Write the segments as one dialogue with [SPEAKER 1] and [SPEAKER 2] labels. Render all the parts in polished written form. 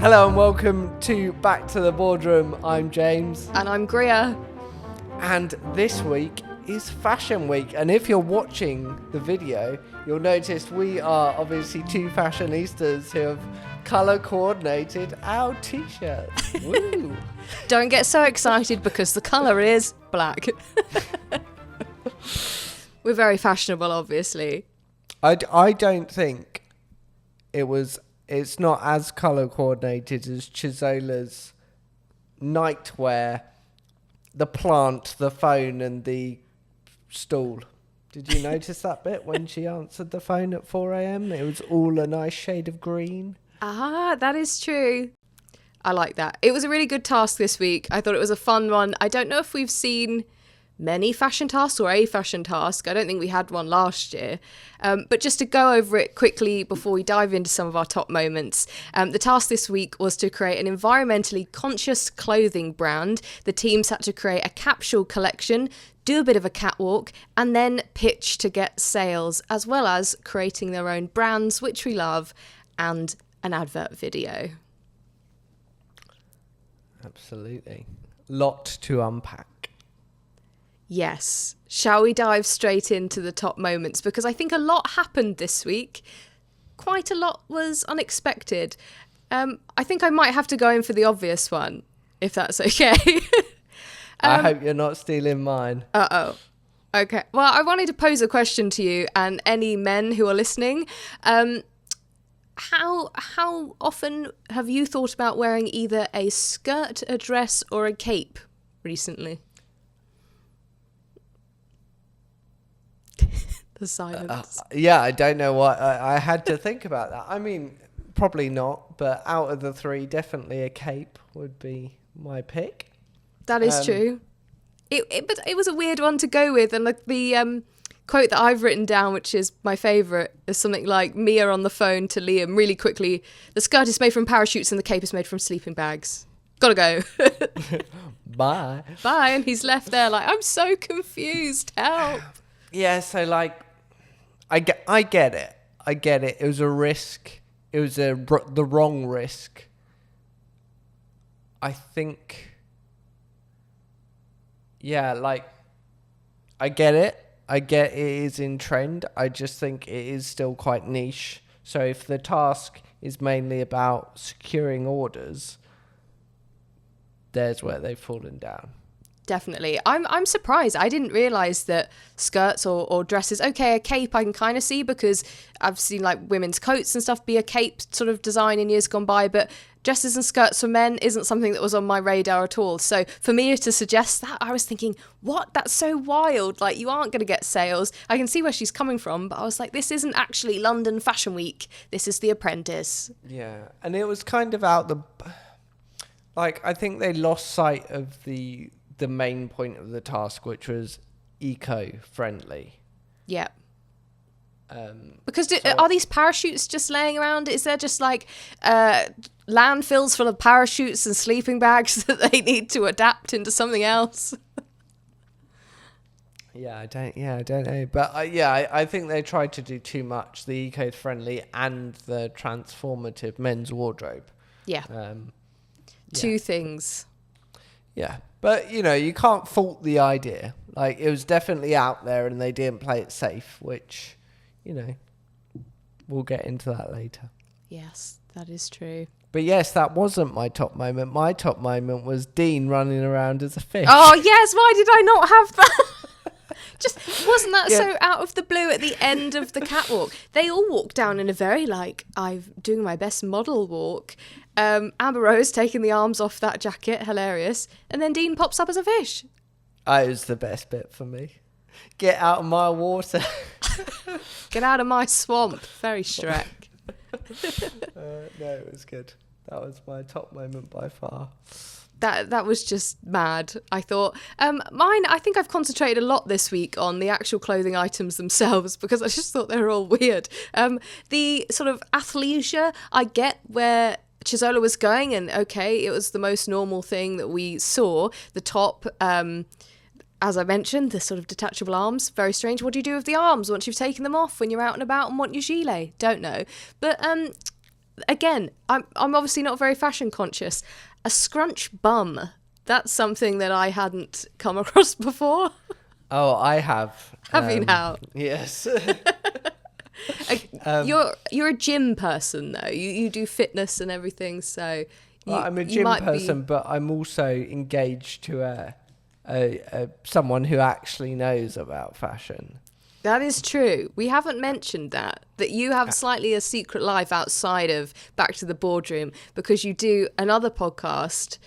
[SPEAKER 1] Hello and welcome to Back to the Boardroom. I'm James.
[SPEAKER 2] And I'm Greer.
[SPEAKER 1] And this week is Fashion Week. And if you're watching the video, you'll notice we are obviously two fashionistas who have colour coordinated our t-shirts. Woo!
[SPEAKER 2] Don't get so excited because the colour is black. We're very fashionable, obviously.
[SPEAKER 1] I don't think it's not as colour coordinated as Chisola's nightwear, the plant, the phone and the stool. Did you notice that bit when she answered the phone at 4 a.m? It was all a nice shade of green.
[SPEAKER 2] Ah, that is true. I like that. It was a really good task this week. I thought it was a fun one. I don't know if we've seen many fashion tasks or a fashion task. I don't think we had one last year. But just to go over it quickly before we dive into some of our top moments, the task this week was to create an environmentally conscious clothing brand. The teams had to create a capsule collection, do a bit of a catwalk, and then pitch to get sales, as well as creating their own brands, which we love, and an advert video.
[SPEAKER 1] Absolutely. Lot to unpack.
[SPEAKER 2] Yes. Shall we dive straight into the top moments? Because I think a lot happened this week. Quite a lot was unexpected. I think I might have to go in for the obvious one, if that's okay.
[SPEAKER 1] I hope you're not stealing mine.
[SPEAKER 2] Uh-oh. Okay. Well, I wanted to pose a question to you and any men who are listening. How often have you thought about wearing either a skirt, a dress, or a cape recently? The silence.
[SPEAKER 1] Yeah, I don't know what. I had to think about that. I mean, probably not, but out of the three, definitely a cape would be my pick.
[SPEAKER 2] That is true. But it was a weird one to go with, and the quote that I've written down, which is my favourite, is something like Mia on the phone to Liam really quickly. The skirt is made from parachutes and the cape is made from sleeping bags. Gotta go.
[SPEAKER 1] Bye.
[SPEAKER 2] Bye. And he's left there like, I'm so confused. Help.
[SPEAKER 1] Yeah, so like, I get it. It was a risk. It was the wrong risk. I think. Yeah, like, I get it. I get it is in trend. I just think it is still quite niche. So if the task is mainly about securing orders, there's where they've fallen down.
[SPEAKER 2] Definitely. I'm surprised. I didn't realise that skirts or dresses, okay, a cape I can kind of see because I've seen like women's coats and stuff be a cape sort of design in years gone by, but dresses and skirts for men isn't something that was on my radar at all. So for me to suggest that, I was thinking, what? That's so wild. Like, you aren't going to get sales. I can see where she's coming from, but I was like, this isn't actually London Fashion Week. This is the Apprentice.
[SPEAKER 1] Yeah. And it was kind of out the... Like, I think they lost sight of the main point of the task, which was eco-friendly.
[SPEAKER 2] Yeah. Because are these parachutes just laying around? Is there just like landfills full of parachutes and sleeping bags that they need to adapt into something else?
[SPEAKER 1] I don't know. But I think they tried to do too much, the eco-friendly and the transformative men's wardrobe.
[SPEAKER 2] Yeah. Two things.
[SPEAKER 1] Yeah. But, you can't fault the idea. Like, it was definitely out there and they didn't play it safe, which, we'll get into that later.
[SPEAKER 2] Yes, that is true.
[SPEAKER 1] But yes, that wasn't my top moment. My top moment was Dean running around as a fish.
[SPEAKER 2] Oh, yes. Why did I not have that? Just wasn't that so out of the blue at the end of the catwalk? They all walked down in a very I'm doing my best model walk. Amber Rose taking the arms off that jacket, hilarious. And then Dean pops up as a fish.
[SPEAKER 1] It was the best bit for me. Get out of my water.
[SPEAKER 2] Get out of my swamp. Very Shrek.
[SPEAKER 1] No, it was good. That was my top moment by far.
[SPEAKER 2] That was just mad, I thought. Mine, I think I've concentrated a lot this week on the actual clothing items themselves because I just thought they were all weird. The sort of athleisure, I get where Chisola was going, and okay, it was the most normal thing that we saw. The top, as I mentioned, the sort of detachable arms, very strange. What do you do with the arms once you've taken them off when you're out and about and want your gilet? Don't know. But again, I'm obviously not very fashion conscious. A scrunch bum. That's something that I hadn't come across before.
[SPEAKER 1] Oh, I have.
[SPEAKER 2] Have you now?
[SPEAKER 1] Yes.
[SPEAKER 2] You're a gym person though. You do fitness and everything, so
[SPEAKER 1] Well, I'm a gym person, but I'm also engaged to someone who actually knows about fashion.
[SPEAKER 2] That is true. We haven't mentioned that you have slightly a secret life outside of Back to the Boardroom, because you do another podcast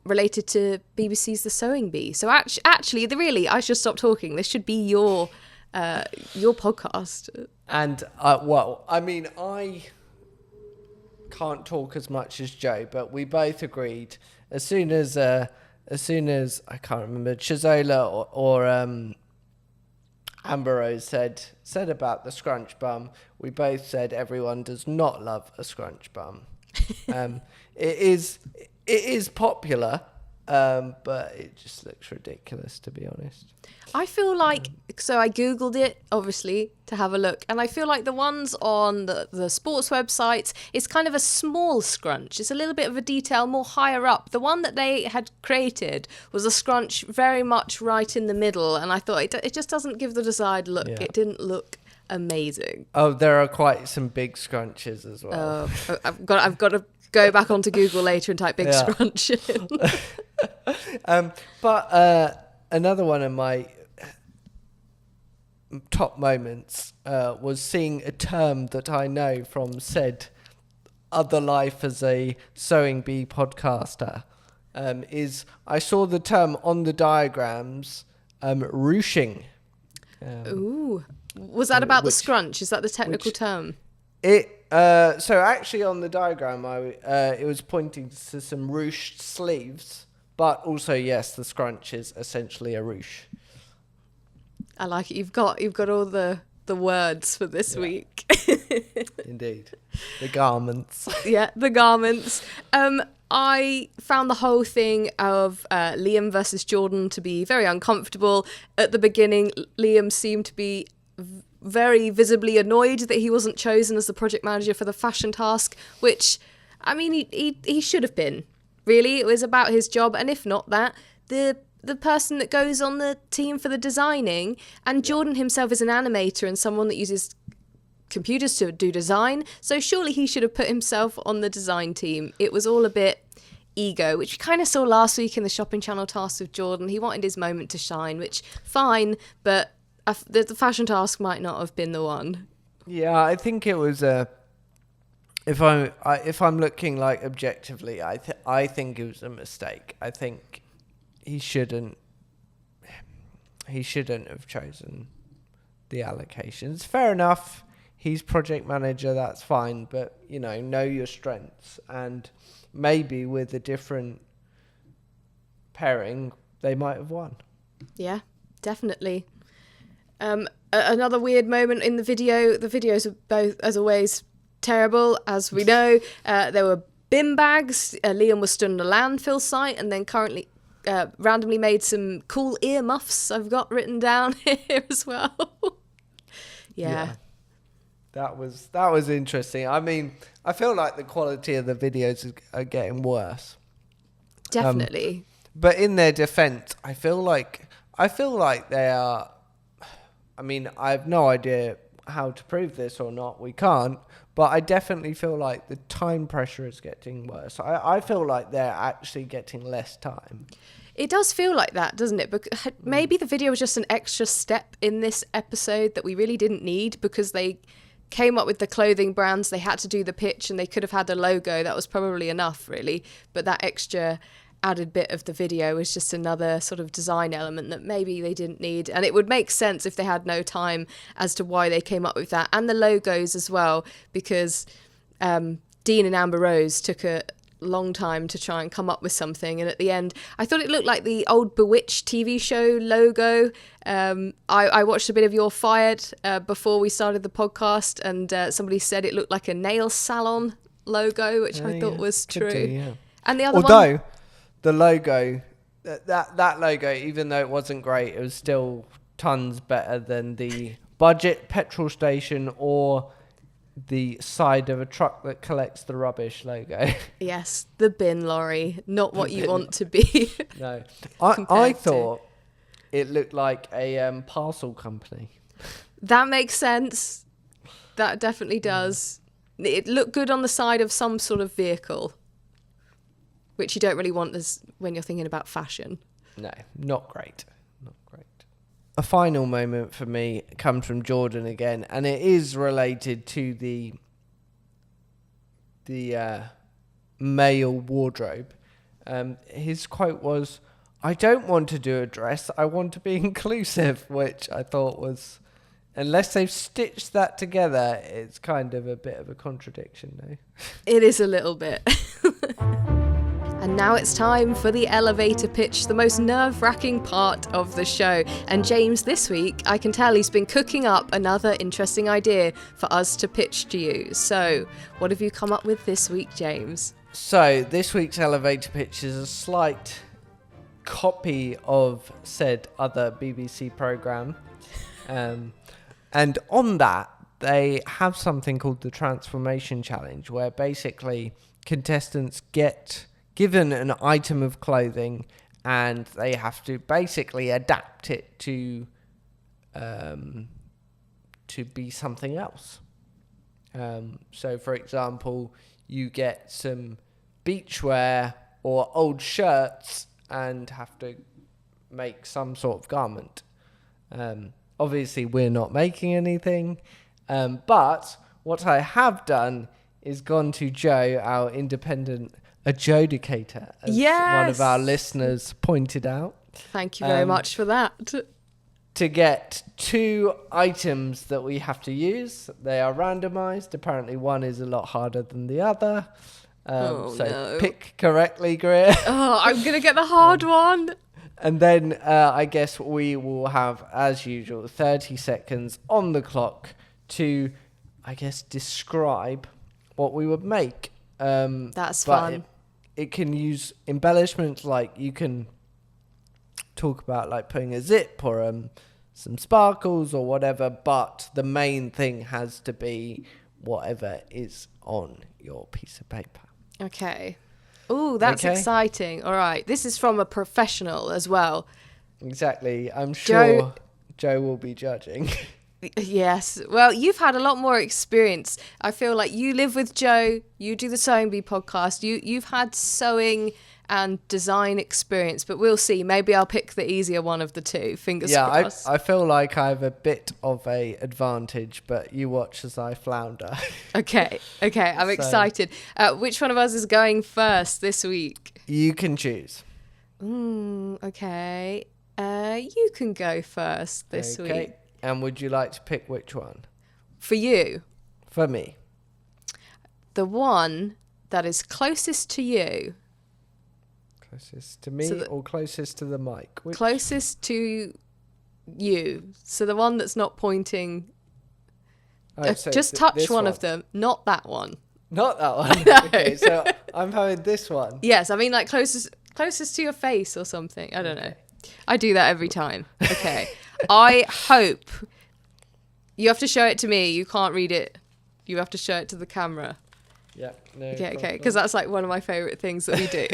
[SPEAKER 2] related to BBC's The Sewing Bee. So actually, really, I should stop talking. This should be your podcast.
[SPEAKER 1] And I can't talk as much as Joe, but we both agreed as soon as I can't remember, Chizola or Amber Rose said about the scrunch bum, we both said everyone does not love a scrunch bum. It is popular, but it just looks ridiculous, to be honest.
[SPEAKER 2] I feel like, so I Googled it, obviously, to have a look. And I feel like the ones on the sports websites, it's kind of a small scrunch. It's a little bit of a detail more higher up. The one that they had created was a scrunch very much right in the middle. And I thought it just doesn't give the desired look. Yeah. It didn't look amazing.
[SPEAKER 1] Oh, there are quite some big scrunches as well.
[SPEAKER 2] I've got to go back onto Google later and type big scrunch in.
[SPEAKER 1] But another one of my top moments was seeing a term that I know from said other life as a Sewing Bee podcaster. Is I saw the term on the diagrams, ruching.
[SPEAKER 2] Ooh, was that about the scrunch? Is that the technical term?
[SPEAKER 1] So actually on the diagram, it was pointing to some ruched sleeves, but also yes, the scrunch is essentially a ruche.
[SPEAKER 2] I like it. You've got all the words for this week.
[SPEAKER 1] Indeed. The garments.
[SPEAKER 2] Yeah, the garments. I found the whole thing of Liam versus Jordan to be very uncomfortable. At the beginning, Liam seemed to be very visibly annoyed that he wasn't chosen as the project manager for the fashion task, which, I mean, he should have been. Really, it was about his job, and if not that, the person that goes on the team for the designing, and Jordan himself is an animator and someone that uses computers to do design, so surely he should have put himself on the design team. It was all a bit ego, which we kind of saw last week in the Shopping Channel task with Jordan. He wanted his moment to shine, which, fine, but the fashion task might not have been the one. Yeah,
[SPEAKER 1] I think it was if I'm looking like objectively, I think it was a mistake. I think he shouldn't have chosen the allocations. Fair enough. He's project manager, that's fine, but know your strengths, and maybe with a different pairing they might have won.
[SPEAKER 2] Yeah, definitely. Another weird moment in the video. The videos are both, as always, terrible, as we know. There were bin bags. Liam was stood on a landfill site, and then currently randomly made some cool ear muffs I've got written down here as well. Yeah.
[SPEAKER 1] That was interesting. I mean, I feel like the quality of the videos are getting worse.
[SPEAKER 2] Definitely.
[SPEAKER 1] But in their defense, I feel like they are. I mean, I have no idea how to prove this or not. We can't. But I definitely feel like the time pressure is getting worse. I feel like they're actually getting less time.
[SPEAKER 2] It does feel like that, doesn't it? Because maybe the video was just an extra step in this episode that we really didn't need, because they came up with the clothing brands, they had to do the pitch, and they could have had a logo. That was probably enough, really. But that extra added bit of the video was just another sort of design element that maybe they didn't need. And it would make sense if they had no time as to why they came up with that. And the logos as well, because Dean and Amber Rose took a long time to try and come up with something, and at the end I thought it looked like the old Bewitched TV show logo. I watched a bit of You're Fired before we started the podcast, and somebody said it looked like a nail salon logo, which I thought was true. And the other
[SPEAKER 1] although the logo, that logo, even though it wasn't great, it was still tons better than the budget petrol station or the side of a truck that collects the rubbish logo.
[SPEAKER 2] Yes, the bin lorry, not what you want to be.
[SPEAKER 1] No, I
[SPEAKER 2] compared to.
[SPEAKER 1] thought it looked like a parcel company.
[SPEAKER 2] That makes sense. That definitely does. It looked good on the side of some sort of vehicle, which you don't really want as when you're thinking about fashion.
[SPEAKER 1] No, not great. Not great. A final moment for me comes from Jordan again, and it is related to the male wardrobe. His quote was, "I don't want to do a dress, I want to be inclusive," which I thought was, unless they've stitched that together, it's kind of a bit of a contradiction, no?
[SPEAKER 2] It is a little bit. And now it's time for the elevator pitch, the most nerve-wracking part of the show. And James, this week, I can tell he's been cooking up another interesting idea for us to pitch to you. So, what have you come up with this week, James?
[SPEAKER 1] So, this week's elevator pitch is a slight copy of said other BBC programme. And on that, they have something called the Transformation Challenge, where basically contestants get given an item of clothing and they have to basically adapt it to be something else. So, for example, you get some beachwear or old shirts and have to make some sort of garment. Obviously, we're not making anything, but what I have done is gone to Joe, our independent adjudicator, as one of our listeners pointed out.
[SPEAKER 2] Thank you very much for that.
[SPEAKER 1] To get 2 items that we have to use. They are randomised. Apparently one is a lot harder than the other. So pick correctly, Greer.
[SPEAKER 2] Oh, I'm going to get the hard one.
[SPEAKER 1] And then I guess we will have, as usual, 30 seconds on the clock to, I guess, describe what we would make.
[SPEAKER 2] That's fun.
[SPEAKER 1] It can use embellishments, like you can talk about like putting a zip or some sparkles or whatever, but the main thing has to be whatever is on your piece of paper.
[SPEAKER 2] Okay. Oh, that's exciting. All right. This is from a professional as well.
[SPEAKER 1] Exactly. I'm sure Joe will be judging.
[SPEAKER 2] Yes. Well, you've had a lot more experience. I feel like you live with Joe. You do the Sewing Bee podcast. You've had sewing and design experience, but we'll see. Maybe I'll pick the easier one of the two. Fingers crossed.
[SPEAKER 1] I feel like I have a bit of a advantage, but you watch as I flounder. Okay.
[SPEAKER 2] I'm excited. Which one of us is going first this week?
[SPEAKER 1] You can choose.
[SPEAKER 2] Okay. You can go first this week.
[SPEAKER 1] And would you like to pick which one?
[SPEAKER 2] For you?
[SPEAKER 1] For me.
[SPEAKER 2] The one that is closest to you.
[SPEAKER 1] Closest to me or closest to the mic?
[SPEAKER 2] Closest to you. So the one that's not pointing. So just touch one of them, not that one.
[SPEAKER 1] Not that one?
[SPEAKER 2] No.
[SPEAKER 1] Okay, so I'm having this one.
[SPEAKER 2] Yes, I mean like closest to your face or something. I don't know. I do that every time. Okay. I hope you have to show it to me. You can't read it. You have to show it to the camera.
[SPEAKER 1] Yeah. No
[SPEAKER 2] okay. Because that's like one of my favourite things that we do.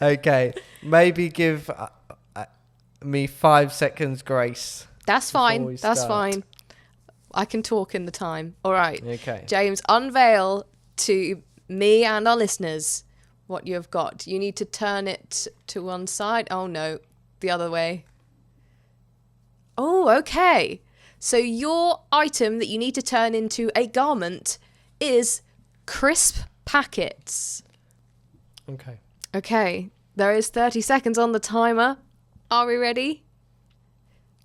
[SPEAKER 1] Okay. Maybe give me 5 seconds grace.
[SPEAKER 2] That's fine. That's fine. I can talk in the time. All right.
[SPEAKER 1] Okay.
[SPEAKER 2] James, unveil to me and our listeners what you have got. You need to turn it to one side. Oh, no. The other way. Oh, okay. So your item that you need to turn into a garment is crisp packets.
[SPEAKER 1] Okay.
[SPEAKER 2] Okay. There is 30 seconds on the timer. Are we ready?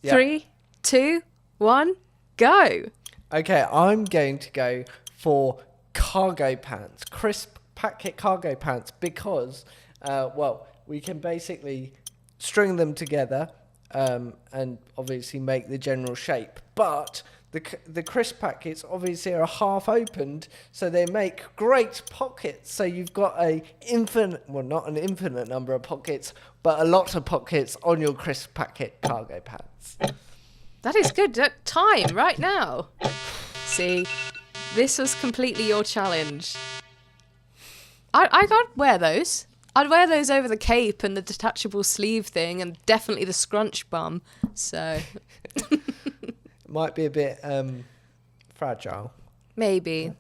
[SPEAKER 1] Yep.
[SPEAKER 2] 3, 2, 1, go.
[SPEAKER 1] Okay, I'm going to go for cargo pants, crisp packet cargo pants, because, we can basically string them together and obviously make the general shape. But the crisp packets obviously are half opened, so they make great pockets. So you've got not an infinite number of pockets, but a lot of pockets on your crisp packet cargo pants.
[SPEAKER 2] That is good. Time right now. See, This was completely your challenge. I'd wear those. I'd wear those over the cape and the detachable sleeve thing, and definitely the scrunch bum. So
[SPEAKER 1] might be a bit fragile.
[SPEAKER 2] Maybe.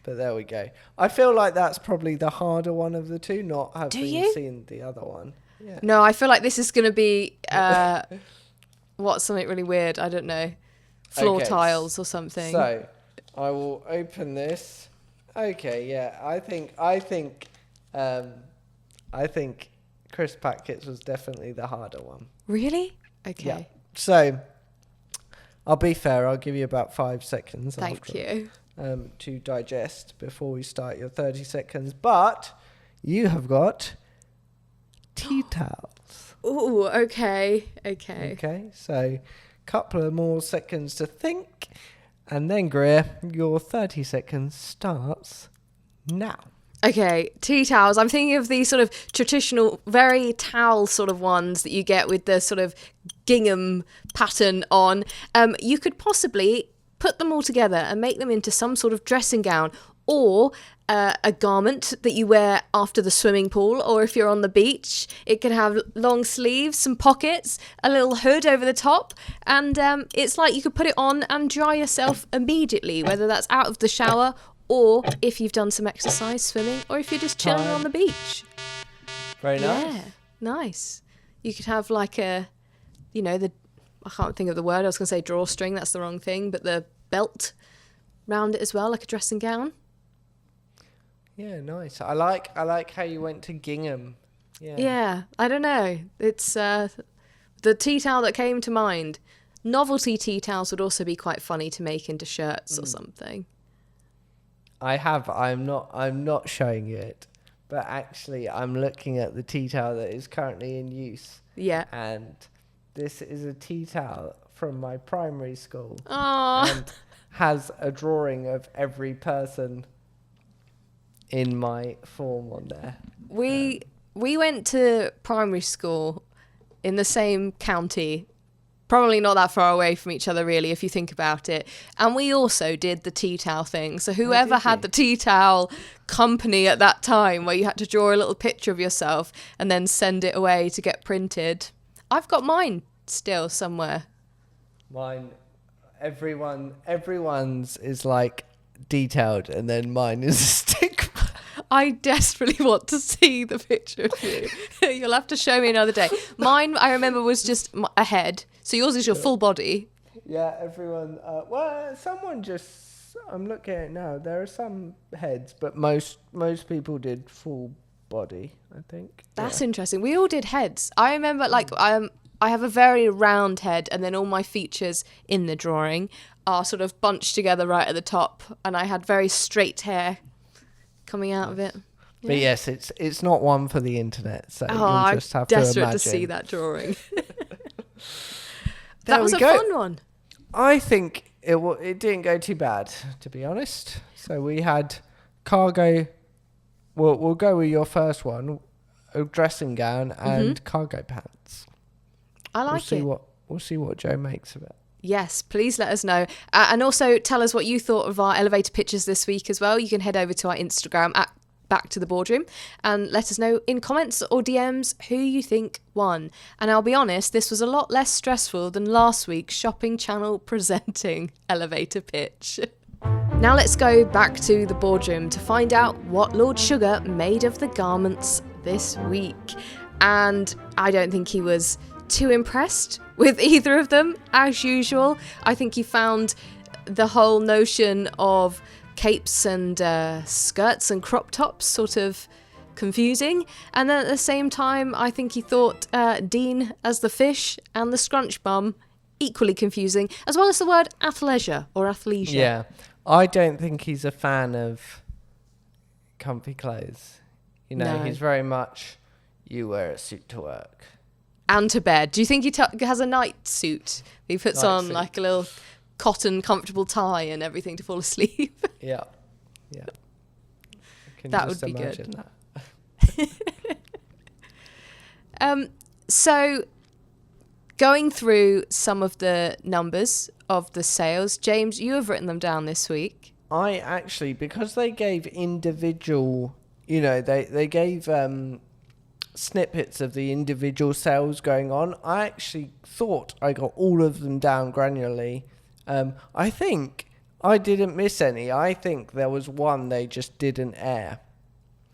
[SPEAKER 1] But there we go. I feel like that's probably the harder one of the two, not having seen the other one. Yeah.
[SPEAKER 2] No, I feel like this is going to be what's something really weird. I don't know. Floor tiles or something.
[SPEAKER 1] So I will open this. Okay, yeah. I think crisp packets was definitely the harder one.
[SPEAKER 2] Really? Okay.
[SPEAKER 1] Yeah. So I'll be fair. I'll give you about 5 seconds.
[SPEAKER 2] Thank you.
[SPEAKER 1] To digest before we start your 30 seconds. But you have got tea towels.
[SPEAKER 2] Ooh, okay.
[SPEAKER 1] Okay, so a couple of more seconds to think. And then, Greer, your 30 seconds starts now.
[SPEAKER 2] Okay, tea towels. I'm thinking of these sort of traditional, very towel sort of ones that you get with the sort of gingham pattern on. You could possibly put them all together and make them into some sort of dressing gown, or a garment that you wear after the swimming pool, or if you're on the beach. It could have long sleeves, some pockets, a little hood over the top, and it's like you could put it on and dry yourself immediately, whether that's out of the shower or if you've done some exercise swimming, or if you're just chilling on the beach.
[SPEAKER 1] Very nice.
[SPEAKER 2] Yeah, nice. You could have like I can't think of the word. I was going to say drawstring. That's the wrong thing. But the belt round it as well, like a dressing gown.
[SPEAKER 1] Yeah, nice. I like how you went to gingham. Yeah.
[SPEAKER 2] Yeah, I don't know. It's the tea towel that came to mind. Novelty tea towels would also be quite funny to make into shirts or something.
[SPEAKER 1] I'm not showing you it, but actually I'm looking at the tea towel that is currently in use.
[SPEAKER 2] Yeah.
[SPEAKER 1] And this is a tea towel from my primary school.
[SPEAKER 2] Aww.
[SPEAKER 1] And has a drawing of every person in my form on there.
[SPEAKER 2] We went to primary school in the same county, probably not that far away from each other really, if you think about it. And we also did the tea towel thing. So whoever had the tea towel company at that time, where you had to draw a little picture of yourself and then send it away to get printed. I've got mine still somewhere.
[SPEAKER 1] Mine, everyone's is like detailed, and then mine is a stick.
[SPEAKER 2] I desperately want to see the picture of you. You'll have to show me another day. Mine, I remember, was just a head. So yours is your full body.
[SPEAKER 1] Yeah, everyone. I'm looking at it now. There are some heads, but most people did full body, I think.
[SPEAKER 2] That's interesting. We all did heads. I remember, I have a very round head, and then all my features in the drawing are sort of bunched together right at the top, and I had very straight hair coming out of it. Yeah.
[SPEAKER 1] But yes, it's not one for the internet, so you'll just have to imagine.
[SPEAKER 2] I'm desperate to see that drawing. That was a fun one.
[SPEAKER 1] I think it didn't go too bad, to be honest. So we had cargo. We'll go with your first one, a dressing gown and cargo pants.
[SPEAKER 2] I like it.
[SPEAKER 1] We'll see what Joe makes of it.
[SPEAKER 2] Yes, please let us know. And also tell us what you thought of our elevator pictures this week as well. You can head over to our Instagram at Back to the Boardroom and let us know in comments or DMs who you think won. And I'll be honest, this was a lot less stressful than last week's Shopping Channel presenting elevator pitch. Now let's go back to the boardroom to find out what Lord Sugar made of the garments this week. And I don't think he was too impressed with either of them, as usual. I think he found the whole notion of capes and skirts and crop tops sort of confusing, and then at the same time I think he thought Dean as the fish and the scrunch bum equally confusing, as well as the word athleisure or athleisure.
[SPEAKER 1] Yeah, I don't think he's a fan of comfy clothes. No. He's very much, you wear a suit to work
[SPEAKER 2] and to bed. Do you think he has a night suit? He puts on like a little cotton comfortable tie and everything to fall asleep.
[SPEAKER 1] Yeah.
[SPEAKER 2] That would be good. So going through some of the numbers of the sales, James, you have written them down this week.
[SPEAKER 1] I actually, because they gave individual, they gave snippets of the individual cells going on. I actually thought I got all of them down granularly. I think I didn't miss any. I think there was one they just didn't air.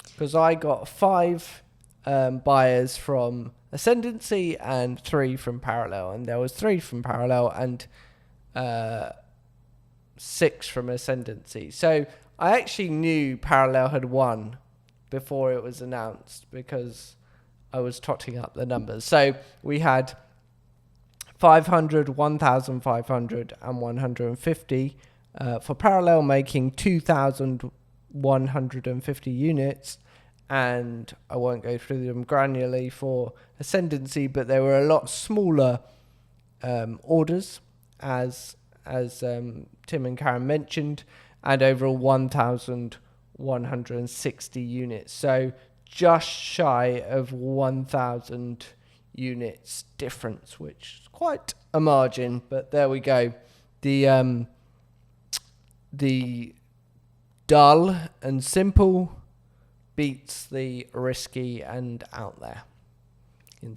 [SPEAKER 1] Because I got 5 buyers from Ascendancy and 3 from Parallel. And there was 3 from Parallel and 6 from Ascendancy. So I actually knew Parallel had won before it was announced because I was totting up the numbers. So we had 500, 1,500 and 150 for Parallel, making 2,150 units. And I won't go through them granularly for Ascendancy, but there were a lot smaller orders, as Tim and Karen mentioned, and overall 1,160 units. So just shy of 1,000 units difference, which is quite a margin, but there we go. The dull and simple beats the risky and out there.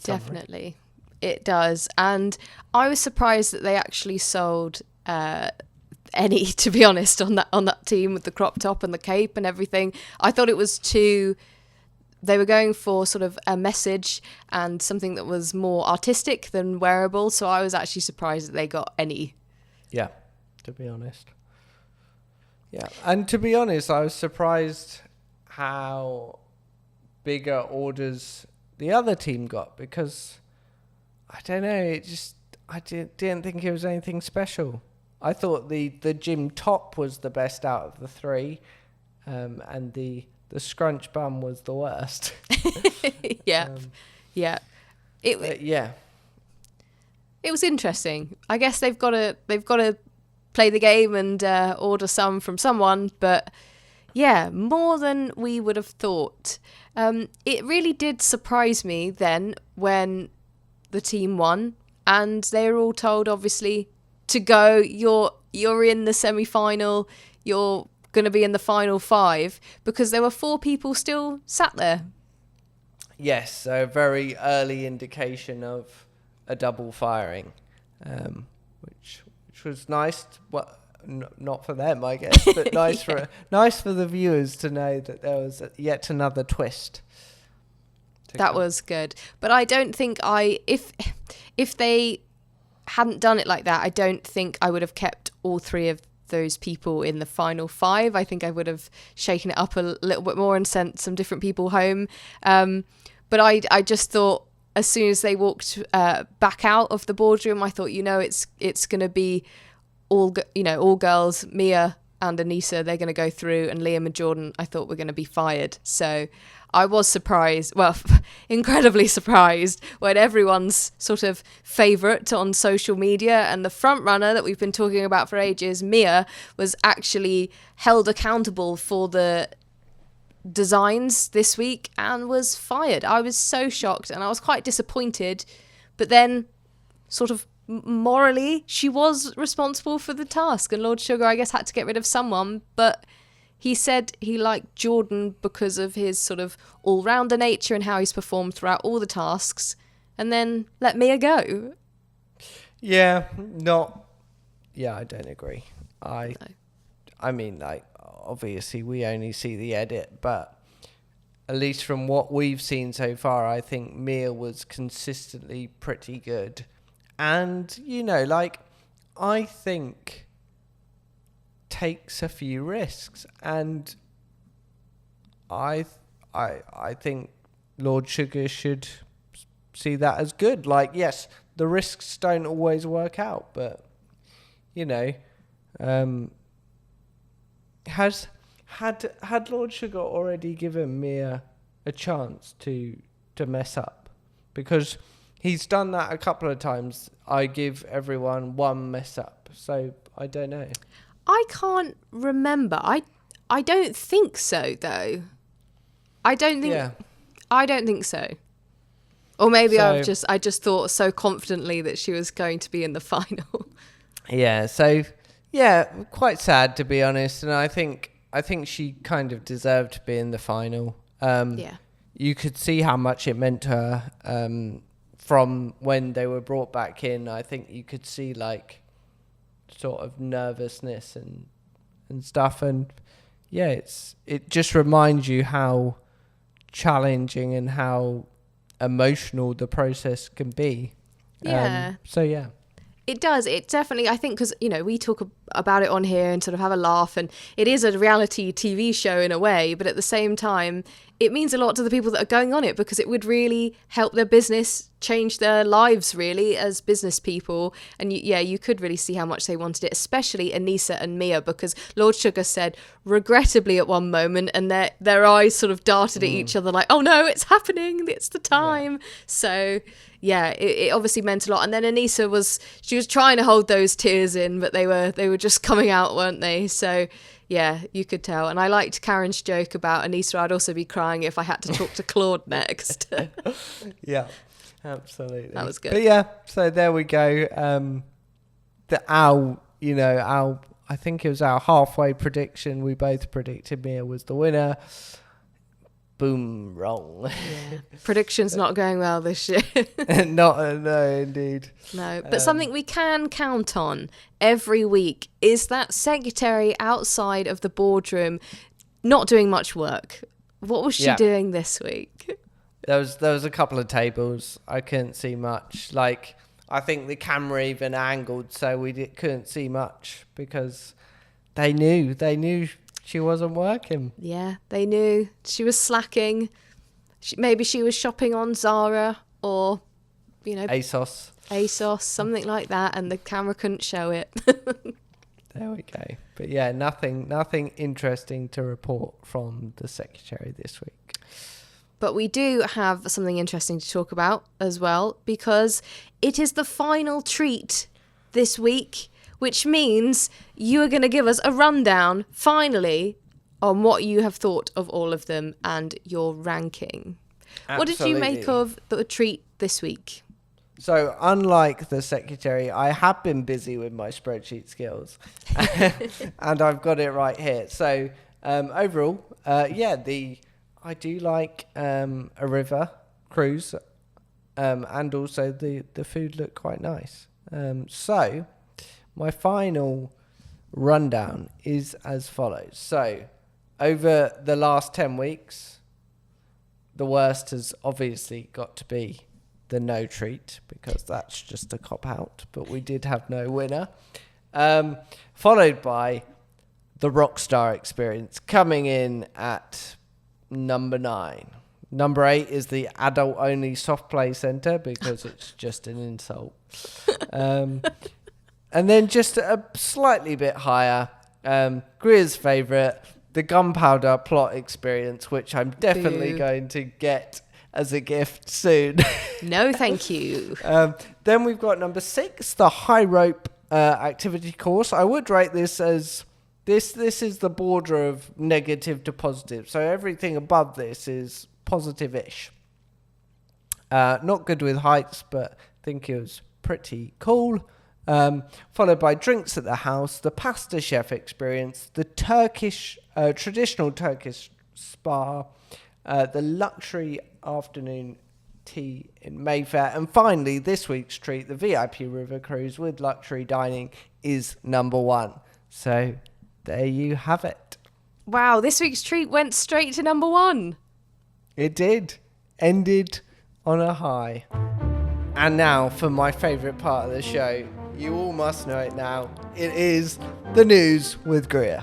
[SPEAKER 2] Definitely, it does. And I was surprised that they actually sold any, to be honest, on that team with the crop top and the cape and everything. I thought it was too. They were going for sort of a message and something that was more artistic than wearable. So I was actually surprised that they got any.
[SPEAKER 1] Yeah, to be honest. Yeah, and to be honest, I was surprised how bigger orders the other team got, because I don't know, I didn't think it was anything special. I thought the gym top was the best out of the 3, and the scrunch bum was the worst.
[SPEAKER 2] Yeah. It was interesting. I guess they've got to play the game and order some from someone, but yeah, more than we would have thought. It really did surprise me then when the team won and they were all told, obviously, to go. You're in the semi-final. You're going to be in the final 5, because there were 4 people still sat there.
[SPEAKER 1] Yes, a very early indication of a double firing, which was nice. Well, not for them, I guess, but nice for the viewers to know that there was yet another twist.
[SPEAKER 2] That was good, but I don't think if they hadn't done it like that, I don't think I would have kept all 3 of those people in the final 5. I think I would have shaken it up a little bit more and sent some different people home. But I just thought, as soon as they walked back out of the boardroom, I thought, it's going to be all girls. Mia and Anissa, they're going to go through, and Liam and Jordan, I thought, were going to be fired. So I was surprised, well, incredibly surprised, when everyone's sort of favourite on social media and the front runner that we've been talking about for ages, Mia, was actually held accountable for the designs this week and was fired. I was so shocked and I was quite disappointed, but then sort of morally she was responsible for the task, and Lord Sugar, I guess, had to get rid of someone, but he said he liked Jordan because of his sort of all-rounder nature and how he's performed throughout all the tasks, and then let Mia go.
[SPEAKER 1] I don't agree. I mean, like, obviously we only see the edit, but at least from what we've seen so far, I think Mia was consistently pretty good. And, I think takes a few risks, and I think Lord Sugar should see that as good. Like, yes, the risks don't always work out, but had Lord Sugar already given Mia a chance to mess up? Because he's done that a couple of times. I give everyone one mess up, so I don't know.
[SPEAKER 2] I can't remember. I don't think so, though. I don't think so. Or maybe I just thought so confidently that she was going to be in the final.
[SPEAKER 1] Yeah, so Yeah, quite sad, to be honest. And I think she kind of deserved to be in the final.
[SPEAKER 2] Yeah.
[SPEAKER 1] You could see how much it meant to her from when they were brought back in. I think you could see like sort of nervousness and stuff. And yeah, it just reminds you how challenging and how emotional the process can be.
[SPEAKER 2] Yeah.
[SPEAKER 1] So yeah.
[SPEAKER 2] It does. It definitely, I think, because, you know, we talk about it on here and sort of have a laugh, and it is a reality TV show in a way, but at the same time, it means a lot to the people that are going on it, because it would really help their business, change their lives, really, as business people. And you could really see how much they wanted it, especially Anissa and Mia, because Lord Sugar said, regrettably at one moment, and their eyes sort of darted at each other like, oh no, it's happening, it's the time. Yeah. So... yeah, it obviously meant a lot. And then Anissa was trying to hold those tears in, but they were just coming out, weren't they? So yeah, you could tell. And I liked Karen's joke about Anissa, I'd also be crying if I had to talk to Claude next.
[SPEAKER 1] Yeah, absolutely.
[SPEAKER 2] That was good.
[SPEAKER 1] But yeah, so there we go. I think it was our halfway prediction. We both predicted Mia was the winner. Boom, wrong.
[SPEAKER 2] Yeah. Predictions not going well this year.
[SPEAKER 1] No, indeed.
[SPEAKER 2] No, but something we can count on every week is that secretary outside of the boardroom not doing much work. What was she doing this week?
[SPEAKER 1] There was a couple of tables. I couldn't see much. Like, I think the camera even angled so we couldn't see much because they knew she wasn't working.
[SPEAKER 2] Yeah, they knew. She was slacking. Maybe she was shopping on Zara or, ASOS, something like that, and the camera couldn't show it.
[SPEAKER 1] There we go. But yeah, nothing interesting to report from the secretary this week.
[SPEAKER 2] But we do have something interesting to talk about as well, because it is the final treat this week, which means you are going to give us a rundown, finally, on what you have thought of all of them and your ranking. Absolutely. What did you make of the treat this week?
[SPEAKER 1] So, unlike the secretary, I have been busy with my spreadsheet skills. And I've got it right here. So, overall, I do like a river cruise, and also the food looked quite nice. So... my final rundown is as follows. So, over the last 10 weeks, the worst has obviously got to be the no treat, because that's just a cop-out, but we did have no winner. Followed by the Rockstar Experience, coming in at number 9. Number 8 is the adult-only soft play centre, because it's just an insult. And then just a slightly bit higher, Greer's favourite, the Gunpowder Plot Experience, which I'm definitely going to get as a gift soon.
[SPEAKER 2] No, thank you.
[SPEAKER 1] Then we've got number 6, the High Rope Activity Course. I would rate this as, this is the border of negative to positive. So everything above this is positive-ish. Not good with heights, but I think it was pretty cool. Followed by Drinks at the House, the Pasta Chef Experience, the traditional Turkish spa, the luxury afternoon tea in Mayfair, and finally this week's treat, the VIP River Cruise with luxury dining, is number 1. So there you have it.
[SPEAKER 2] Wow, this week's treat went straight to number 1.
[SPEAKER 1] It did. Ended on a high. And now for my favourite part of the show. You all must know it now. It is the news with Greer.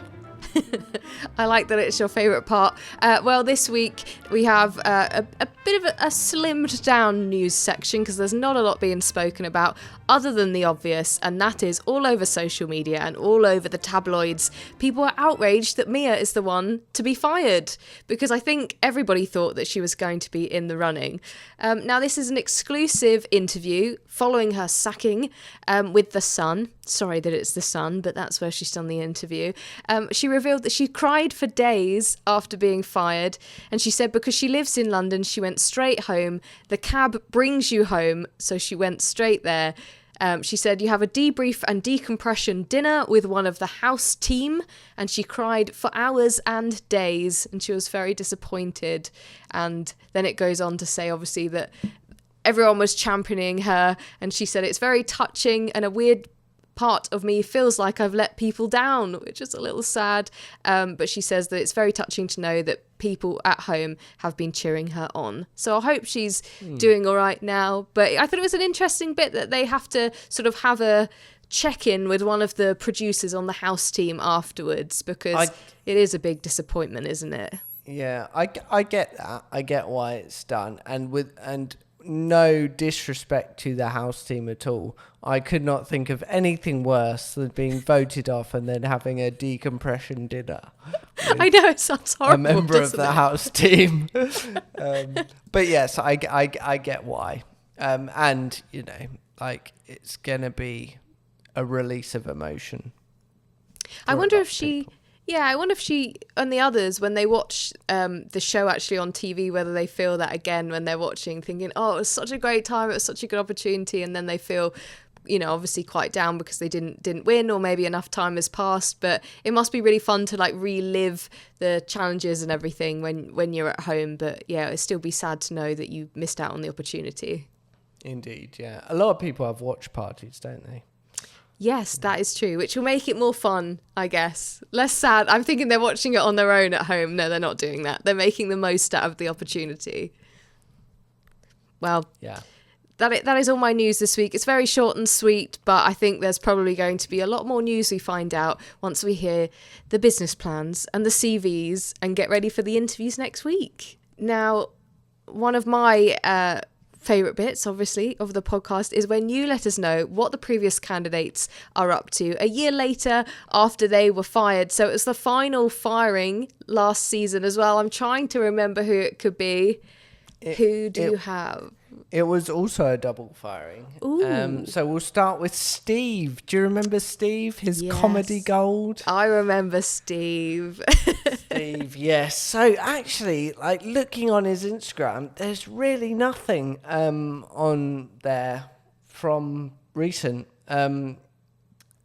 [SPEAKER 2] I like that it's your favourite part. Well, this week we have a bit of a slimmed down news section, because there's not a lot being spoken about other than the obvious, and that is all over social media and all over the tabloids. People are outraged that Mia is the one to be fired, because I think everybody thought that she was going to be in the running. Now, this is an exclusive interview following her sacking with The Sun. Sorry that it's The Sun, but that's where she's done the interview. She revealed that she cried for days after being fired, and she said because she lives in London, she went straight home. The cab brings you home, so she went straight there. She said, you have a debrief and decompression dinner with one of the house team, and she cried for hours and days, and she was very disappointed. And then it goes on to say, obviously, that everyone was championing her, and she said, it's very touching, and a weird part of me feels like I've let people down, which is a little sad. But she says that it's very touching to know that people at home have been cheering her on. So I hope she's doing all right now. But I thought it was an interesting bit that they have to sort of have a check-in with one of the producers on the house team afterwards, because it is a big disappointment, isn't it?
[SPEAKER 1] Yeah, I get that. I get why it's done. And no disrespect to the house team at all, I could not think of anything worse than being voted off and then having a decompression dinner.
[SPEAKER 2] I know, it sounds horrible.
[SPEAKER 1] A member of the house team. But yes, I get why. And, you know, like, it's going to be a release of emotion.
[SPEAKER 2] I wonder if she... Yeah, I wonder if she and the others, when they watch the show actually on TV, whether they feel that again when they're watching, thinking, oh, it was such a great time, it was such a good opportunity, and then they feel, you know, obviously quite down because they didn't win, or maybe enough time has passed. But it must be really fun to like relive the challenges and everything when you're at home. But yeah, it'd still be sad to know that you missed out on the opportunity. Indeed,
[SPEAKER 1] yeah. A lot of people have watch parties, don't they?
[SPEAKER 2] Yes, that is true, which will make it more fun, I guess. Less sad. I'm thinking they're watching it on their own at home. No, they're not doing that. They're making the most out of the opportunity. Well, yeah. That is all my news this week. It's very short and sweet, but I think there's probably going to be a lot more news we find out once we hear the business plans and the CVs and get ready for the interviews next week. Now, one of my favourite bits, obviously, of the podcast is when you let us know what the previous candidates are up to a year later after they were fired. So it was the final firing last season as well. I'm trying to remember who it could be. Who do you have?
[SPEAKER 1] It was also a double firing. So we'll start with Steve. Do you remember Steve? His comedy gold?
[SPEAKER 2] I remember Steve.
[SPEAKER 1] Steve, yes. So actually, like looking on his Instagram, there's really nothing on there from recent.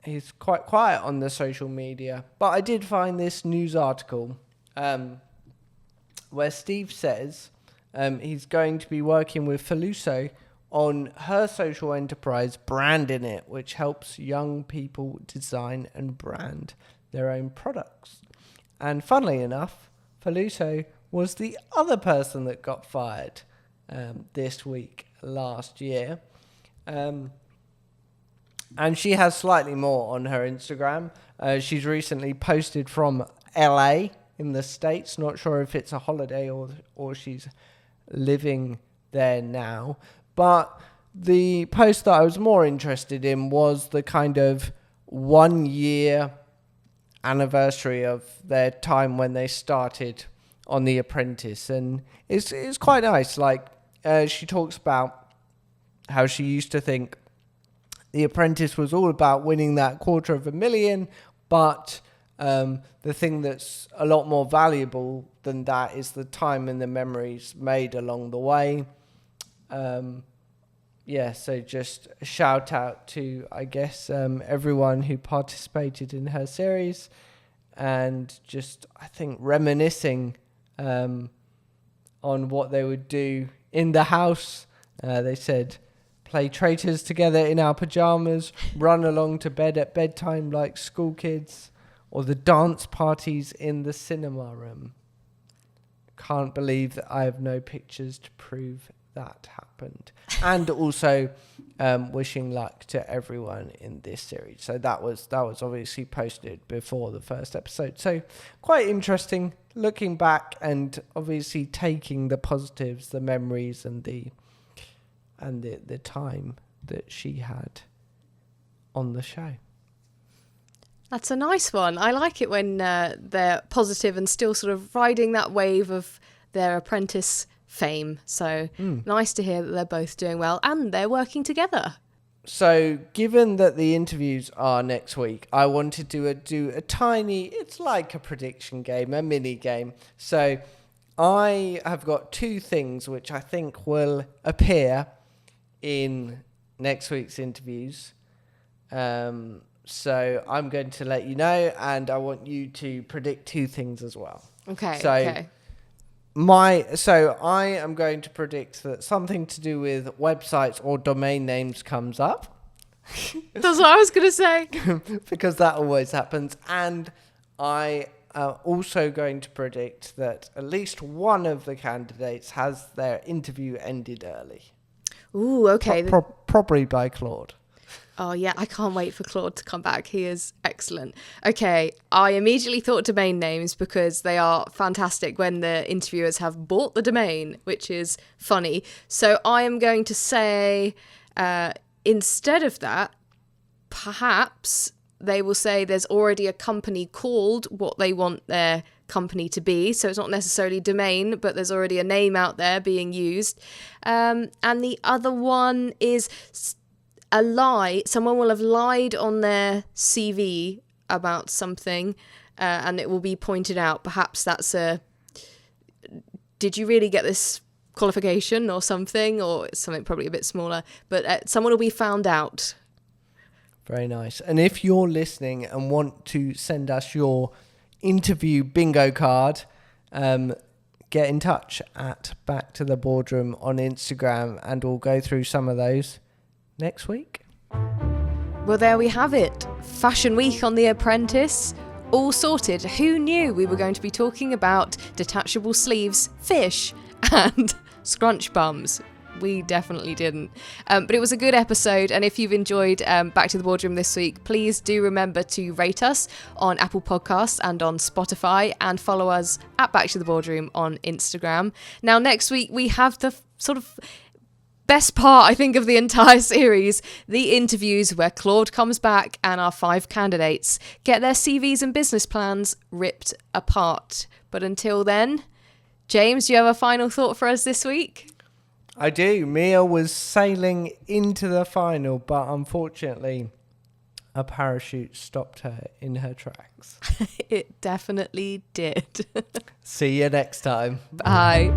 [SPEAKER 1] He's quite quiet on the social media. But I did find this news article where Steve says... he's going to be working with Feluso on her social enterprise, Branding It, which helps young people design and brand their own products. And funnily enough, Feluso was the other person that got fired this week last year. And she has slightly more on her Instagram. She's recently posted from LA in the States. Not sure if it's a holiday or she's living there now. But the post that I was more interested in was the kind of 1 year anniversary of their time when they started on The Apprentice. And it's quite nice. Like, she talks about how she used to think The Apprentice was all about winning that $250,000, but the thing that's a lot more valuable than that is the time and the memories made along the way. So just a shout out to, I guess, everyone who participated in her series, and just, I think, reminiscing on what they would do in the house. They said, play traitors together in our pajamas, run along to bed at bedtime like school kids, or the dance parties in the cinema room. Can't believe that I have no pictures to prove that happened. And also wishing luck to everyone in this series. So that was obviously posted before the first episode. So quite interesting looking back and obviously taking the positives, the memories and the time that she had on the show.
[SPEAKER 2] That's a nice one. I like it when they're positive and still sort of riding that wave of their Apprentice fame. So nice to hear that they're both doing well and they're working together.
[SPEAKER 1] So given that the interviews are next week, I wanted to do a tiny, it's like a prediction game, a mini game. So I have got two things which I think will appear in next week's interviews. So I'm going to let you know, and I want you to predict 2 things as well.
[SPEAKER 2] Okay.
[SPEAKER 1] So
[SPEAKER 2] okay.
[SPEAKER 1] I am going to predict that something to do with websites or domain names comes up.
[SPEAKER 2] That's what I was going to say.
[SPEAKER 1] Because that always happens. And I am also going to predict that at least one of the candidates has their interview ended early.
[SPEAKER 2] Ooh, okay.
[SPEAKER 1] Probably by Claude.
[SPEAKER 2] Oh, yeah, I can't wait for Claude to come back. He is excellent. Okay, I immediately thought domain names because they are fantastic when the interviewers have bought the domain, which is funny. So I am going to say, instead of that, perhaps they will say there's already a company called what they want their company to be. So it's not necessarily domain, but there's already a name out there being used. And the other one is a lie. Someone will have lied on their CV about something, and it will be pointed out. Perhaps that's did you really get this qualification or something, or something probably a bit smaller, but someone will be found out.
[SPEAKER 1] Very nice. And if you're listening and want to send us your interview bingo card, get in touch at Back to the Boardroom on Instagram, and we'll go through some of those next week.
[SPEAKER 2] Well, there we have it. Fashion Week on The Apprentice. All sorted. Who knew we were going to be talking about detachable sleeves, fish, and scrunch bums? We definitely didn't. But it was a good episode. And if you've enjoyed Back to the Boardroom this week, please do remember to rate us on Apple Podcasts and on Spotify, and follow us at Back to the Boardroom on Instagram. Now, next week, we have the sort of best part, I think, of the entire series, the interviews where Claude comes back and our 5 candidates get their CVs and business plans ripped apart. But until then, James, do you have a final thought for us this week?
[SPEAKER 1] I do. Mia was sailing into the final, but unfortunately, a parachute stopped her in her tracks.
[SPEAKER 2] It definitely did.
[SPEAKER 1] See you next time.
[SPEAKER 2] Bye.